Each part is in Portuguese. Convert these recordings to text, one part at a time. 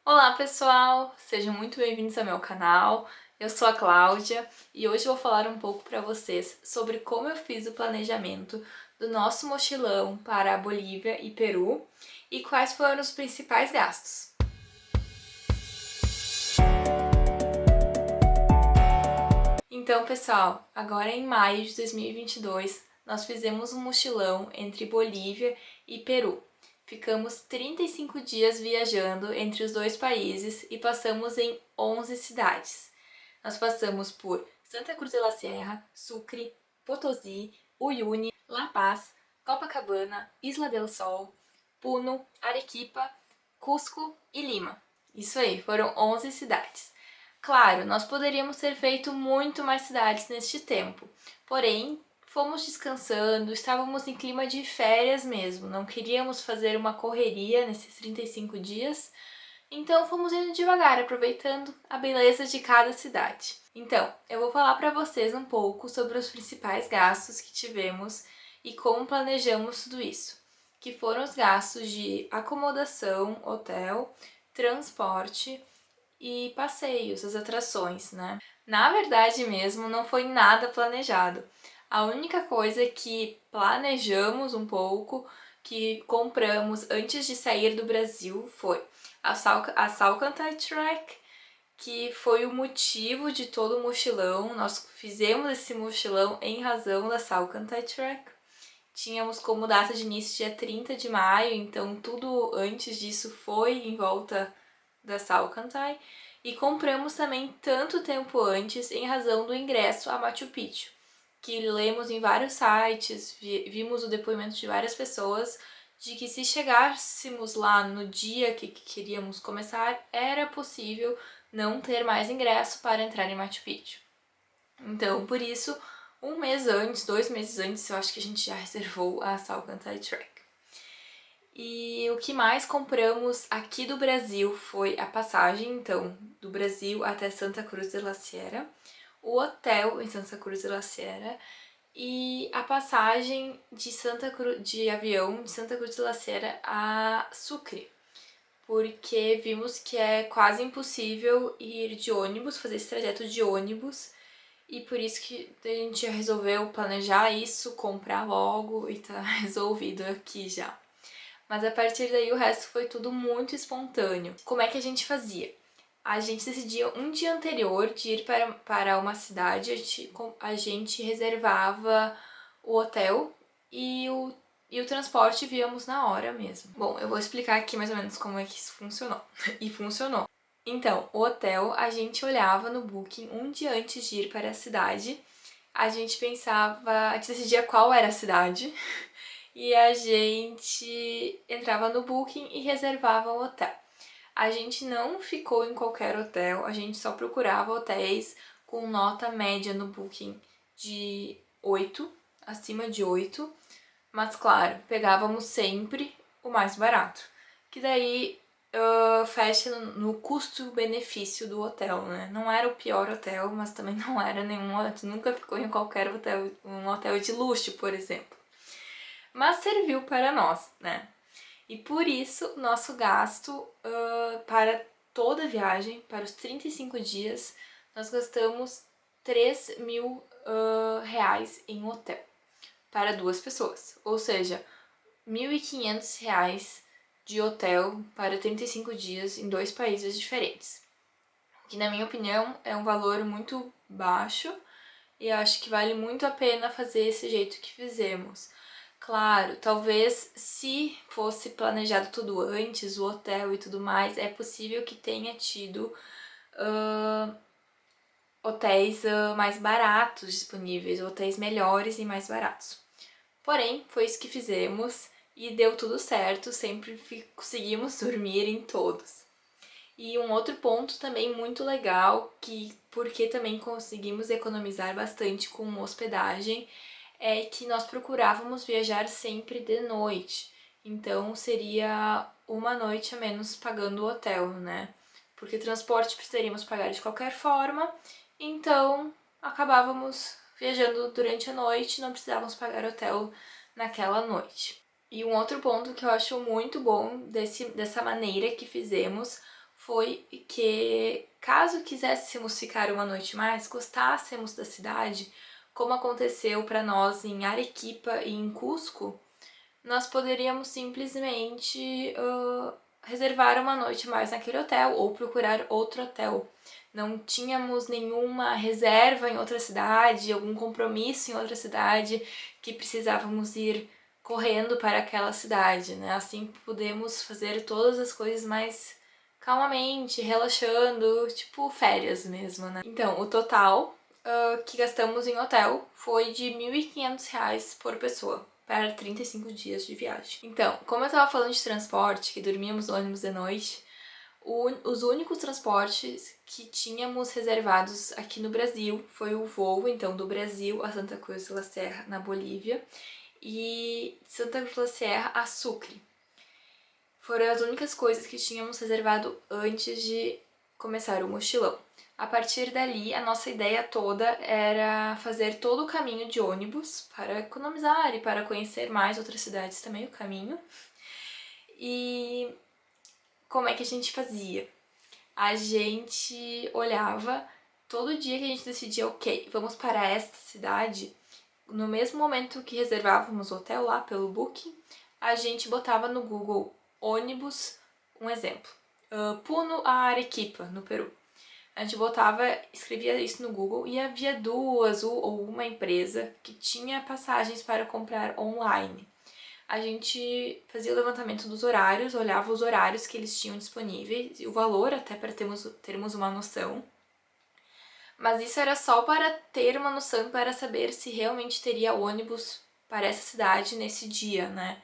Olá pessoal, sejam muito bem-vindos ao meu canal. Eu sou a Cláudia e hoje eu vou falar um pouco para vocês sobre como eu fiz o planejamento do nosso mochilão para a Bolívia e Peru e quais foram os principais gastos. Então, pessoal, agora em maio de 2022, nós fizemos um mochilão entre Bolívia e Peru. Ficamos 35 dias viajando entre os dois países e passamos em 11 cidades. Nós passamos por Santa Cruz de la Sierra, Sucre, Potosí, Uyuni, La Paz, Copacabana, Isla del Sol, Puno, Arequipa, Cusco e Lima. Isso aí, foram 11 cidades. Claro, nós poderíamos ter feito muito mais cidades neste tempo, porém, fomos descansando, estávamos em clima de férias mesmo, não queríamos fazer uma correria nesses 35 dias, então fomos indo devagar, aproveitando a beleza de cada cidade. Então, eu vou falar para vocês um pouco sobre os principais gastos que tivemos e como planejamos tudo isso, que foram os gastos de acomodação, hotel, transporte e passeios, as atrações, né? Na verdade mesmo, não foi nada planejado. A única coisa que planejamos um pouco, que compramos antes de sair do Brasil, foi a Salcantay Trek, que foi o motivo de todo o mochilão. Nós fizemos esse mochilão em razão da Salcantay Trek. Tínhamos como data de início dia 30 de maio, então tudo antes disso foi em volta da Salcantay. E compramos também tanto tempo antes em razão do ingresso a Machu Picchu, que lemos em vários sites, vimos o depoimento de várias pessoas de que se chegássemos lá no dia que queríamos começar, era possível não ter mais ingresso para entrar em Machu Picchu. Então, por isso, um mês antes, 2 meses antes, eu acho que a gente já reservou a Salcantay Trek. E o que mais compramos aqui do Brasil foi a passagem, então, do Brasil até Santa Cruz de la Sierra, o hotel em Santa Cruz de la Sierra e a passagem de avião de Santa Cruz de la Sierra a Sucre, porque vimos que é quase impossível ir de ônibus, fazer esse trajeto de ônibus, e por isso que a gente resolveu planejar isso, comprar logo e tá resolvido aqui já. Mas a partir daí o resto foi tudo muito espontâneo. Como é que a gente fazia? A gente decidia um dia anterior de ir para uma cidade, a gente reservava o hotel e o transporte víamos na hora mesmo. Bom, eu vou explicar aqui mais ou menos como é que isso funcionou. E funcionou. Então, o hotel a gente olhava no Booking um dia antes de ir para a cidade. A gente pensava, a gente decidia qual era a cidade e a gente entrava no Booking e reservava o hotel. A gente não ficou em qualquer hotel, a gente só procurava hotéis com nota média no Booking de 8, acima de 8, mas claro, pegávamos sempre o mais barato, que daí fecha no custo-benefício do hotel, né? Não era o pior hotel, mas também não era nenhum, a gente nunca ficou em qualquer hotel, um hotel de luxo, por exemplo. Mas serviu para nós, né? E por isso, nosso gasto para toda a viagem, para os 35 dias, nós gastamos 3.000 reais em hotel para 2 pessoas. Ou seja, 1.500 reais de hotel para 35 dias em 2 países diferentes. Que, na minha opinião, é um valor muito baixo e eu acho que vale muito a pena fazer esse jeito que fizemos. Claro, talvez se fosse planejado tudo antes, o hotel e tudo mais, é possível que tenha tido hotéis mais baratos disponíveis, hotéis melhores e mais baratos. Porém, foi isso que fizemos e deu tudo certo, sempre conseguimos dormir em todos. E um outro ponto também muito legal, porque também conseguimos economizar bastante com hospedagem, é que nós procurávamos viajar sempre de noite. Então seria uma noite a menos pagando o hotel, né? Porque transporte precisaríamos pagar de qualquer forma, então acabávamos viajando durante a noite, não precisávamos pagar hotel naquela noite. E um outro ponto que eu acho muito bom dessa maneira que fizemos foi que, caso quiséssemos ficar uma noite mais, gostássemos da cidade, como aconteceu para nós em Arequipa e em Cusco, nós poderíamos simplesmente reservar uma noite mais naquele hotel ou procurar outro hotel. Não tínhamos nenhuma reserva em outra cidade, algum compromisso em outra cidade que precisávamos ir correndo para aquela cidade, né? Assim podemos fazer todas as coisas mais calmamente, relaxando, tipo férias mesmo, né? Então, o total que gastamos em hotel foi de R$ 1.500 por pessoa para 35 dias de viagem. Então, como eu tava falando de transporte, que dormíamos no ônibus de noite, os únicos transportes que tínhamos reservados aqui no Brasil foi o voo, então, do Brasil a Santa Cruz de la Serra, na Bolívia, e Santa Cruz de la Serra a Sucre. Foram as únicas coisas que tínhamos reservado antes de começar o mochilão. A partir dali, a nossa ideia toda era fazer todo o caminho de ônibus para economizar e para conhecer mais outras cidades também o caminho. E como é que a gente fazia? A gente olhava todo dia que a gente decidia, ok, vamos para esta cidade. No mesmo momento que reservávamos o hotel lá pelo Booking, a gente botava no Google ônibus, um exemplo, Puno a Arequipa, no Peru. A gente botava, escrevia isso no Google e havia duas ou uma empresa que tinha passagens para comprar online. A gente fazia o levantamento dos horários, olhava os horários que eles tinham disponíveis e o valor até para termos uma noção. Mas isso era só para ter uma noção, para saber se realmente teria ônibus para essa cidade nesse dia, né?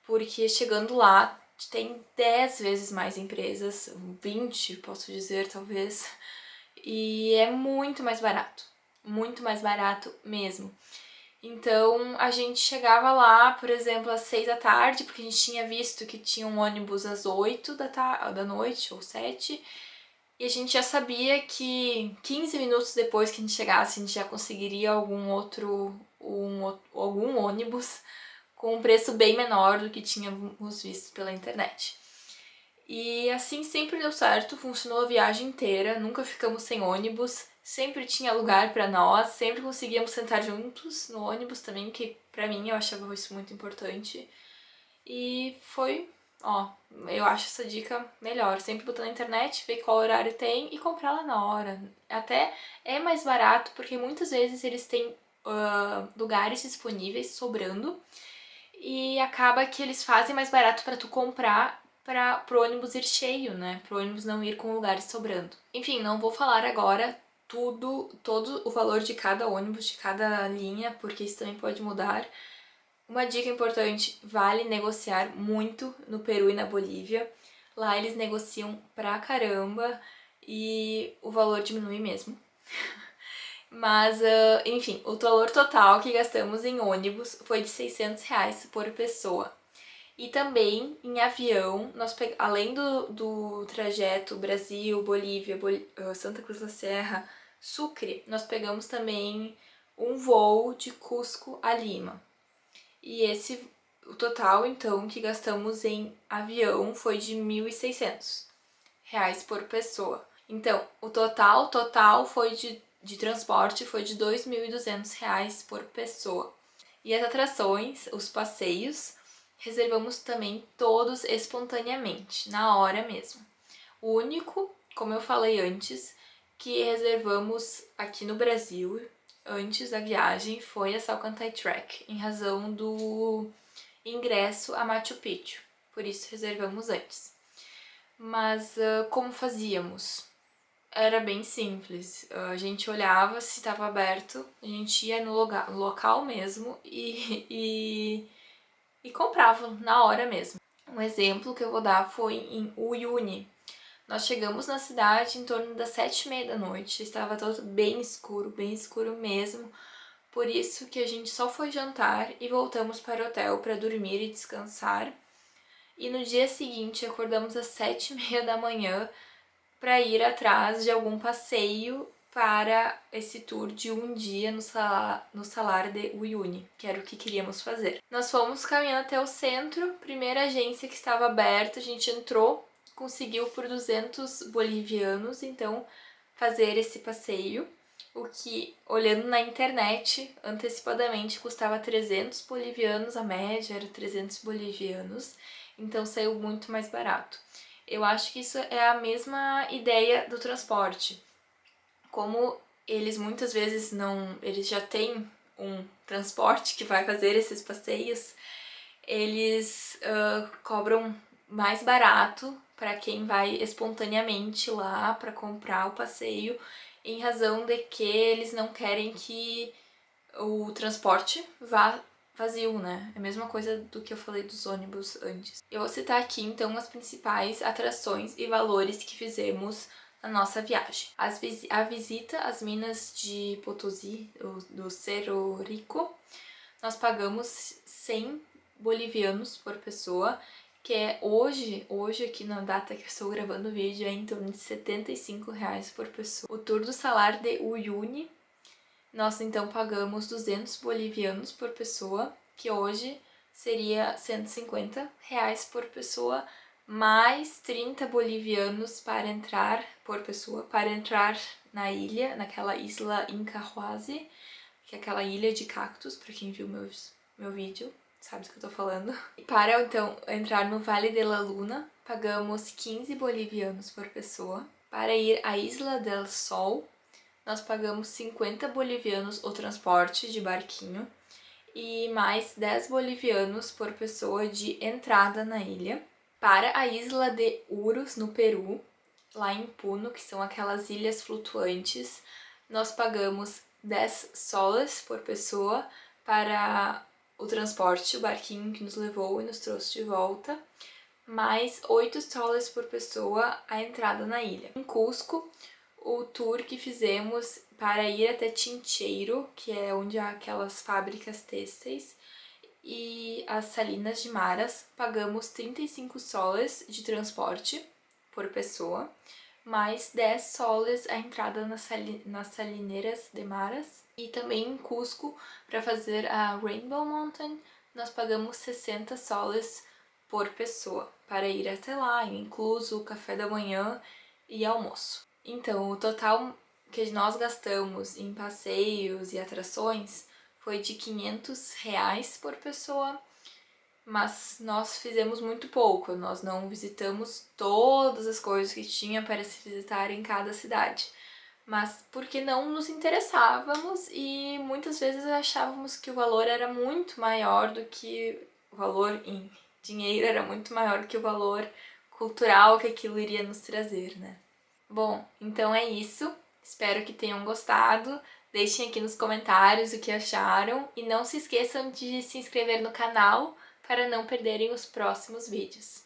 Porque chegando lá tem 10 vezes mais empresas, 20, posso dizer, talvez, e é muito mais barato mesmo. Então a gente chegava lá, por exemplo, às 6 da tarde, porque a gente tinha visto que tinha um ônibus às 8 da noite ou 7, e a gente já sabia que 15 minutos depois que a gente chegasse, a gente já conseguiria algum ônibus com um preço bem menor do que tínhamos visto pela internet. E assim sempre deu certo, funcionou a viagem inteira, nunca ficamos sem ônibus, sempre tinha lugar para nós, sempre conseguíamos sentar juntos no ônibus também, que pra mim eu achava isso muito importante. E foi, eu acho essa dica melhor, sempre botar na internet, ver qual horário tem e comprar lá na hora. Até é mais barato porque muitas vezes eles têm lugares disponíveis sobrando e acaba que eles fazem mais barato para tu comprar pro ônibus ir cheio, né? Pro ônibus não ir com lugares sobrando. Enfim, não vou falar agora todo o valor de cada ônibus, de cada linha, porque isso também pode mudar. Uma dica importante, vale negociar muito no Peru e na Bolívia. Lá eles negociam pra caramba e o valor diminui mesmo. Mas, enfim, o valor total que gastamos em ônibus foi de R$ 600 por pessoa. E também em avião, além do trajeto Brasil, Bolívia, Santa Cruz da Serra, Sucre, nós pegamos também um voo de Cusco a Lima. E o total, então, que gastamos em avião foi de R$ 1.600 por pessoa. Então, o total foi de transporte foi de R$ 2.200 por pessoa. E as atrações, os passeios, reservamos também todos espontaneamente, na hora mesmo. O único, como eu falei antes, que reservamos aqui no Brasil, antes da viagem, foi a Salcantay Trek, em razão do ingresso a Machu Picchu. Por isso reservamos antes. Mas como fazíamos? Era bem simples. A gente olhava se estava aberto, a gente ia no local mesmo e comprava na hora mesmo. Um exemplo que eu vou dar foi em Uyuni. Nós chegamos na cidade em torno das 7h30 da noite, estava todo bem escuro mesmo. Por isso que a gente só foi jantar e voltamos para o hotel para dormir e descansar. E no dia seguinte acordamos às 7h30 da manhã para ir atrás de algum passeio para esse tour de um dia no Salar de Uyuni, que era o que queríamos fazer. Nós fomos caminhando até o centro, primeira agência que estava aberta, a gente entrou, conseguiu por 200 bolivianos, então, fazer esse passeio, o que, olhando na internet, antecipadamente custava 300 bolivianos, a média era 300 bolivianos, então saiu muito mais barato. Eu acho que isso é a mesma ideia do transporte. Como eles muitas vezes não... eles já têm um transporte que vai fazer esses passeios, eles cobram mais barato para quem vai espontaneamente lá para comprar o passeio, em razão de que eles não querem que o transporte vá vazio, né? É a mesma coisa do que eu falei dos ônibus antes. Eu vou citar aqui então as principais atrações e valores que fizemos na nossa viagem. A visita às minas de Potosí, do Cerro Rico, nós pagamos 100 bolivianos por pessoa, que é hoje aqui na data que eu estou gravando o vídeo, é em torno de 75 reais por pessoa. O tour do Salar de Uyuni, nós então pagamos 200 bolivianos por pessoa, que hoje seria 150 reais por pessoa, mais 30 bolivianos para entrar por pessoa, para entrar na ilha, naquela isla Incahuasi, que é aquela ilha de cactos, para quem viu meu vídeo, sabe do que eu tô falando. E para, então, entrar no Vale de la Luna, pagamos 15 bolivianos por pessoa. Para ir à Isla del Sol, nós pagamos 50 bolivianos o transporte de barquinho e mais 10 bolivianos por pessoa de entrada na ilha. Para a Isla de Urus, no Peru, lá em Puno, que são aquelas ilhas flutuantes, nós pagamos 10 soles por pessoa para o transporte, o barquinho que nos levou e nos trouxe de volta, mais 8 soles por pessoa a entrada na ilha. Em Cusco, o tour que fizemos para ir até Chincheiro, que é onde há aquelas fábricas têxteis, e as Salinas de Maras, pagamos 35 soles de transporte por pessoa, mais 10 soles a entrada nas Salineiras de Maras. E também em Cusco, para fazer a Rainbow Mountain, nós pagamos 60 soles por pessoa, para ir até lá, incluso o café da manhã e almoço. Então, o total que nós gastamos em passeios e atrações foi de 500 reais por pessoa, mas nós fizemos muito pouco, nós não visitamos todas as coisas que tinha para se visitar em cada cidade, mas porque não nos interessávamos e muitas vezes achávamos que o valor era muito maior do que o valor em dinheiro, era muito maior que o valor cultural que aquilo iria nos trazer, né? Bom, então é isso. Espero que tenham gostado. Deixem aqui nos comentários o que acharam e não se esqueçam de se inscrever no canal para não perderem os próximos vídeos.